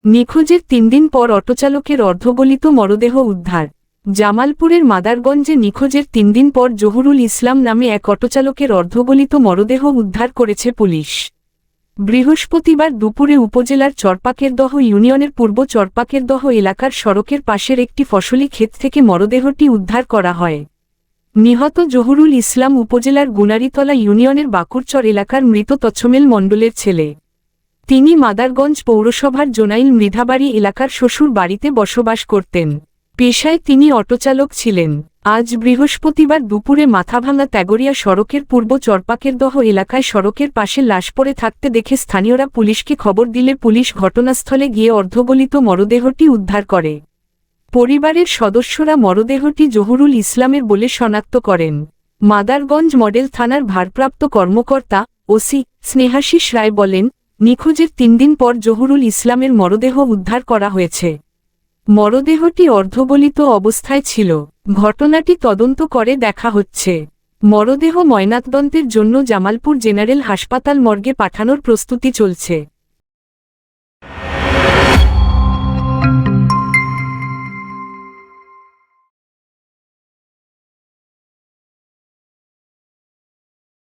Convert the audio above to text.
নিখোঁজের ৩ দিন পর অটোচালকের অর্ধগলিত মরদেহ উদ্ধার। জামালপুরের মাদারগঞ্জে নিখোঁজের ৩ দিন পর জহুরুল ইসলাম নামে এক অটোচালকের অর্ধগলিত মরদেহ উদ্ধার করেছে পুলিশ। বৃহস্পতিবার দুপুরে উপজেলার চরপাকেরদহ ইউনিয়নের পূর্ব চরপাকেরদহ এলাকার সড়কের পাশের একটি ফসলি ক্ষেত থেকে মরদেহটি উদ্ধার করা হয়। নিহত জহুরুল ইসলাম উপজেলার গুনারিতলা ইউনিয়নের বাকুরচর এলাকার মৃত তছমেল মণ্ডলের ছেলে। তিনি মাদারগঞ্জ পৌরসভার জোনাইল মৃধাবাড়ি এলাকার শ্বশুর বাড়িতে বসবাস করতেন। পেশায় তিনি অটোচালক ছিলেন। আজ বৃহস্পতিবার দুপুরে মাথাভাঙা ত্যাগরিয়া সড়কের পূর্ব চরপাকেরদহ এলাকায় সড়কের পাশে লাশ পড়ে থাকতে দেখে স্থানীয়রা পুলিশকে খবর দিলে পুলিশ ঘটনাস্থলে গিয়ে অর্ধগলিত মরদেহটি উদ্ধার করে। পরিবারের সদস্যরা মরদেহটি জহুরুল ইসলামের বলে শনাক্ত করেন। মাদারগঞ্জ মডেল থানার ভারপ্রাপ্ত কর্মকর্তা ওসি স্নেহাশিস রায় বলেন, নিখোঁজের ৩ দিন পর জহুরুল ইসলামের মরদেহ উদ্ধার করা হয়েছে। মরদেহটি অর্ধগলিত অবস্থায় ছিল। ঘটনাটি তদন্ত করে দেখা হচ্ছে। মরদেহ ময়নাতদন্তের জন্য জামালপুর জেনারেল হাসপাতাল মর্গে পাঠানোর প্রস্তুতি চলছে।